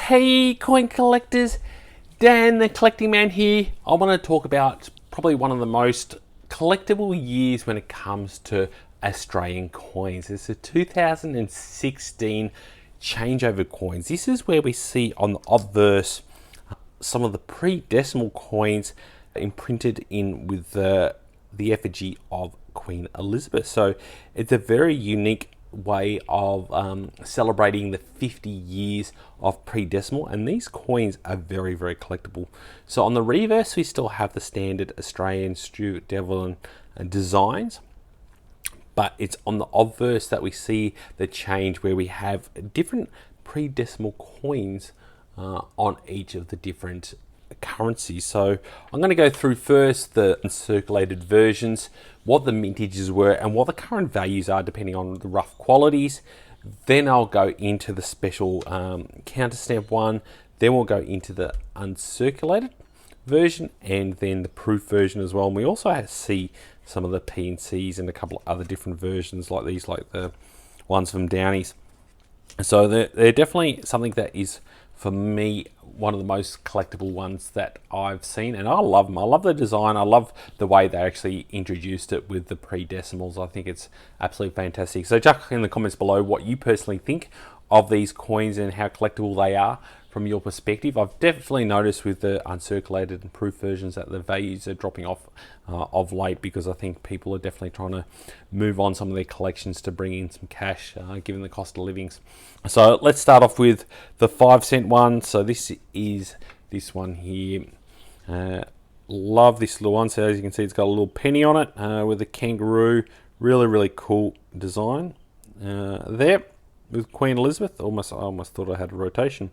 Hey coin collectors, Dan the collecting man here. I want to talk about probably one of the most collectible years when it comes to Australian coins. It's the 2016 Changeover coins. This is where we see on the obverse some of the pre-decimal coins imprinted in with the effigy of Queen Elizabeth. So it's a very unique way of celebrating the 50 years of pre-decimal, and these coins are very, very collectible. So on the reverse we still have the standard Australian Stuart Devlin designs, but it's on the obverse that we see the change where we have different pre-decimal coins on each of the different currencies. So I'm going to go through first the uncirculated versions, what the mintages were and what the current values are depending on the rough qualities. Then I'll go into the special counter stamp one, then we'll go into the uncirculated version and then the proof version as well. And we also see some of the P&Cs and a couple of other different versions like these, like the ones from Downies. So they're definitely something that is, for me, one of the most collectible ones that I've seen, and I love them. I love the design. I love the way they actually introduced it with the pre-decimals. I think it's absolutely fantastic. So chuck in the comments below what you personally think of these coins and how collectible they are from your perspective. I've definitely noticed with the uncirculated and proof versions that the values are dropping off of late, because I think people are definitely trying to move on some of their collections to bring in some cash given the cost of livings. So let's start off with the 5-cent one. So this is this one here. Love this little one. So as you can see, it's got a little penny on it with a kangaroo. Really, really cool design there with Queen Elizabeth. I almost thought I had a rotation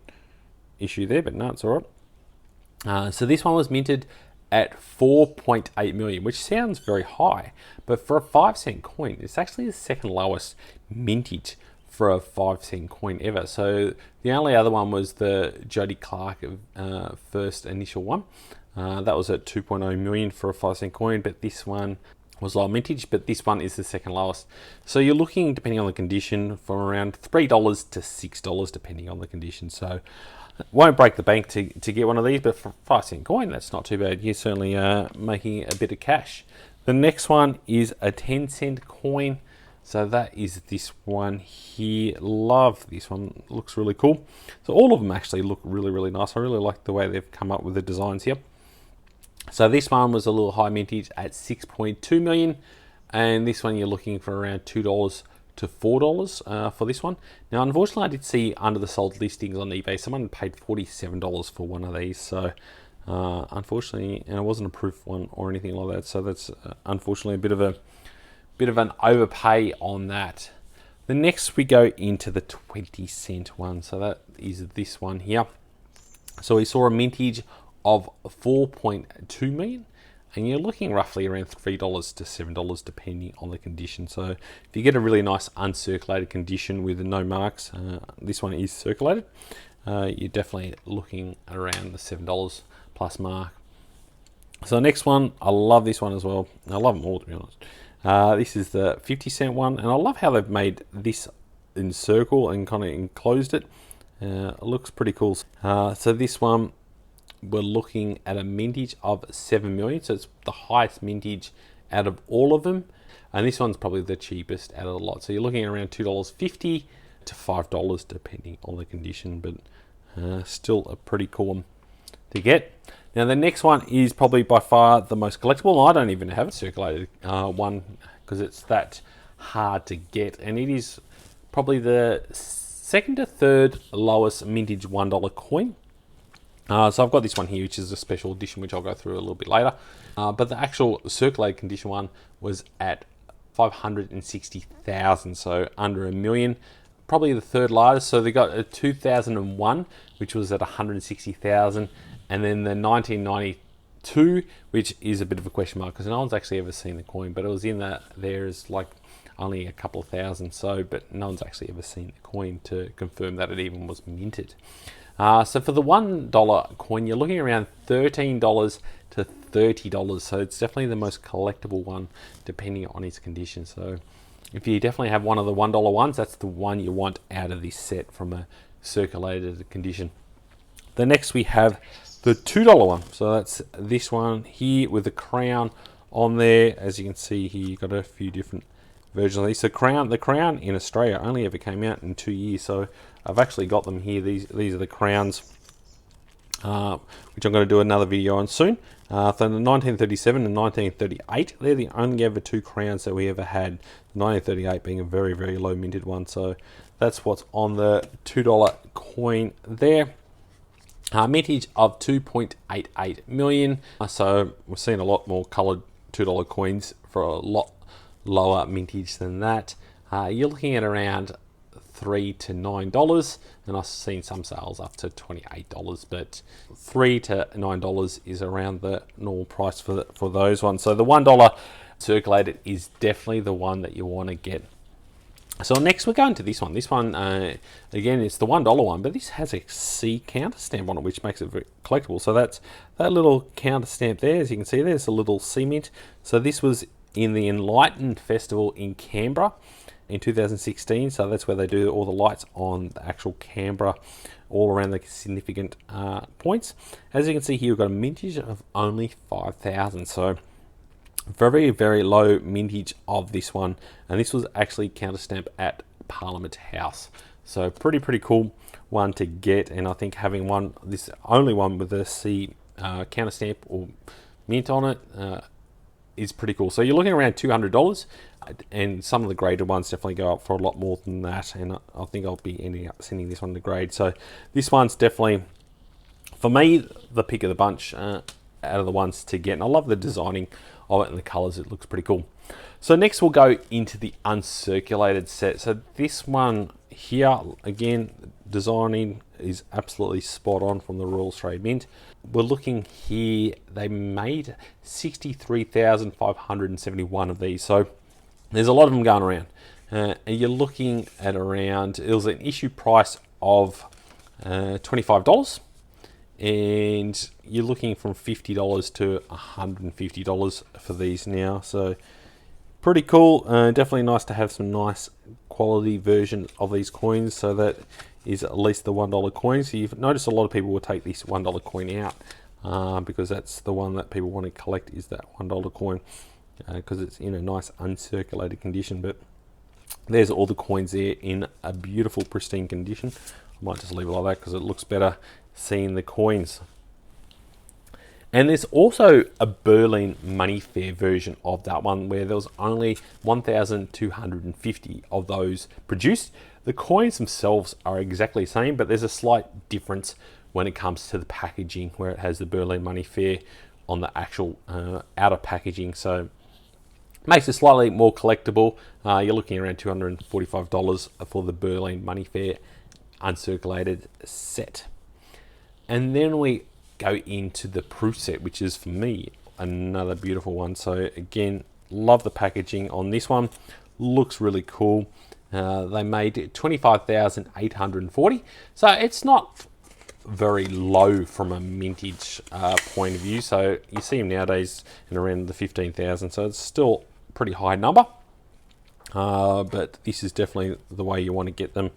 issue there, but no, it's all right. So this one was minted at 4.8 million, which sounds very high, but for a 5-cent coin, it's actually the second lowest mintage for a 5-cent coin ever. So the only other one was the Jody Clark first initial one. That was at 2.0 million for a 5-cent coin, but this one was low mintage, but this one is the second lowest. So you're looking, depending on the condition, from around $3 to $6 depending on the condition. So won't break the bank to get one of these, but for a 5-cent coin, that's not too bad. You're certainly making a bit of cash. The next one is a 10-cent coin. So that is this one here. Love this one. Looks really cool. So all of them actually look really, really nice. I really like the way they've come up with the designs here. So this one was a little high mintage at 6.2 million, and this one you're looking for around $2 to $4 for this one. Now, unfortunately, I did see under the sold listings on eBay, someone paid $47 for one of these. So unfortunately, and it wasn't a proof one or anything like that. So that's unfortunately a bit of an overpay on that. The next we go into the 20-cent one. So that is this one here. So we saw a mintage of 4.2 million, and you're looking roughly around $3 to $7 depending on the condition. So if you get a really nice uncirculated condition with no marks, this one is circulated, you're definitely looking around the $7 plus mark. So the next one, I love this one as well. I love them all, to be honest. This is the 50-cent one, and I love how they've made this in circle and kind of enclosed it. It looks pretty cool. So this one, we're looking at a mintage of 7 million. So it's the highest mintage out of all of them. And this one's probably the cheapest out of the lot. So you're looking at around $2.50 to $5 depending on the condition, but still a pretty cool one to get. Now the next one is probably by far the most collectible. I don't even have a circulated one because it's that hard to get. And it is probably the second to third lowest mintage $1 coin. So I've got this one here, which is a special edition, which I'll go through a little bit later. But the actual circulated condition one was at 560,000, so under a million. Probably the third largest. So they got a 2001, which was at 160,000, and then the 1992, which is a bit of a question mark because no one's actually ever seen the coin, but it was in that there's like only a couple of thousand. So, but no one's actually ever seen the coin to confirm that it even was minted. So for the $1 coin, you're looking around $13 to $30. So it's definitely the most collectible one, depending on its condition. So if you definitely have one of the $1 ones, that's the one you want out of this set from a circulated condition. The next we have the $2 one. So that's this one here with the crown on there. As you can see here, you've got a few different versions of these. So the crown in Australia only ever came out in 2 years. So I've actually got them here. These are the crowns, which I'm going to do another video on soon. So the 1937 and 1938, they're the only ever two crowns that we ever had. 1938 being a very, very low minted one. So that's what's on the $2 coin there. Mintage of 2.88 million. So we're seeing a lot more coloured $2 coins for a lot lower mintage than that. You're looking at around $3 to $9, and I've seen some sales up to $28, but $3 to $9 is around the normal price for those ones. So the $1 circulated is definitely the one that you want to get. So next we're going to this one. This one, again, it's the $1 one, but this has a C counter stamp on it, which makes it very collectible. So that's that little counter stamp there. As you can see, there's a little C mint. So this was in the Enlightened Festival in Canberra in 2016. So that's where they do all the lights on the actual Canberra, all around the significant points. As you can see here, we've got a mintage of only 5,000. So very, very low mintage of this one, and this was actually counter stamp at Parliament House. So pretty cool one to get, and I think having this only one with a C counter stamp or mint on it is pretty cool. So you're looking around $200, and some of the graded ones definitely go up for a lot more than that, and I think I'll be ending up sending this one to grade. So this one's definitely, for me, the pick of the bunch out of the ones to get, and I love the designing of it and the colors. It looks pretty cool. So next we'll go into the uncirculated set. So this one here, again, designing is absolutely spot on from the Royal Australian Mint. We're looking here, they made 63,571 of these, so there's a lot of them going around. And you're looking at around, it was an issue price of $25, and you're looking from $50 to $150 for these now. So pretty cool. Definitely nice to have some nice quality versions of these coins. So that is at least the $1 coin. So you've noticed a lot of people will take this $1 coin out because that's the one that people want to collect, is that $1 coin, because it's in a nice uncirculated condition. But there's all the coins there in a beautiful pristine condition. I might just leave it like that because it looks better seeing the coins. And there's also a Berlin Money Fair version of that one, where there was only 1,250 of those produced. The coins themselves are exactly the same, but there's a slight difference when it comes to the packaging, where it has the Berlin Money Fair on the actual outer packaging. So makes it slightly more collectible. You're looking around $245 for the Berlin Money Fair uncirculated set. And then we go into the proof set, which is, for me, another beautiful one. So again, love the packaging on this one. Looks really cool. They made 25,840. So it's not very low from a mintage point of view. So you see them nowadays in around the 15,000. So it's still a pretty high number. But this is definitely the way you want to get them,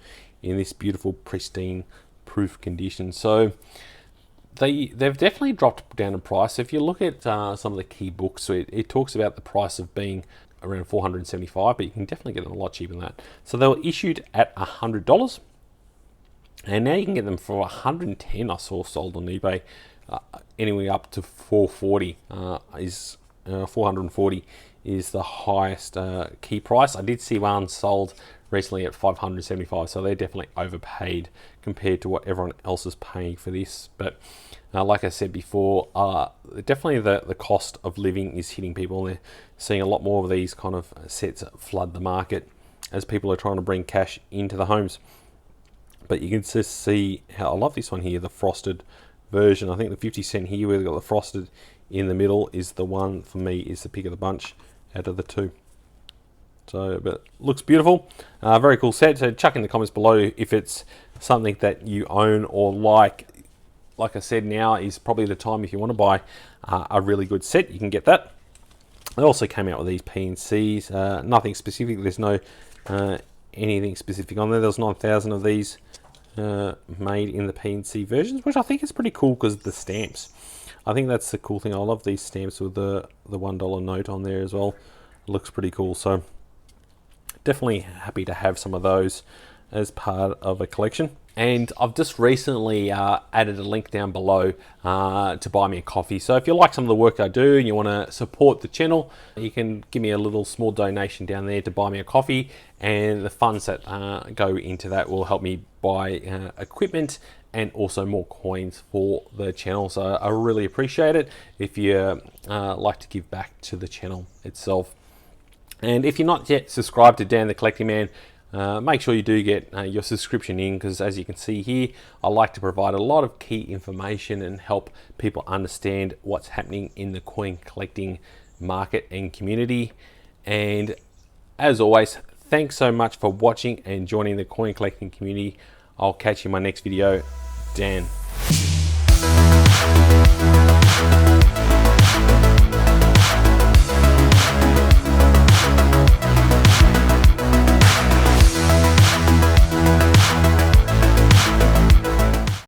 in this beautiful, pristine proof condition. So they've definitely dropped down in price. If you look at some of the key books, so it talks about the price of being around $475, but you can definitely get them a lot cheaper than that. So they were issued at $100, and now you can get them for $110. I saw sold on eBay, anywhere up to $440 is $440 is the highest key price. I did see one sold recently at $575, so they're definitely overpaid compared to what everyone else is paying for this. But like I said before, definitely the cost of living is hitting people. They're seeing a lot more of these kind of sets flood the market as people are trying to bring cash into the homes. But you can just see how, I love this one here, the frosted version. I think the 50 cent here, where they've got the frosted in the middle, is the one, for me, is the pick of the bunch out of the two. So, but looks beautiful. Very cool set. So chuck in the comments below if it's something that you own or like. Like I said, now is probably the time if you want to buy a really good set. You can get that. They also came out with these PNCs. Nothing specific. There's no anything specific on there. There's 9,000 of these. made in the PNC versions, which I think is pretty cool because the stamps. I think that's the cool thing. I love these stamps with the $1 note on there as well. It looks pretty cool. So definitely happy to have some of those as part of a collection. And I've just recently added a link down below to buy me a coffee. So if you like some of the work I do and you want to support the channel, you can give me a little small donation down there to buy me a coffee, and the funds that go into that will help me buy equipment and also more coins for the channel. So I really appreciate it if you like to give back to the channel itself. And if you're not yet subscribed to Dan the Collecting Man, make sure you do get your subscription in, because as you can see here, I like to provide a lot of key information and help people understand what's happening in the coin collecting market and community. And as always, thanks so much for watching and joining the coin collecting community. I'll catch you in my next video. Dan.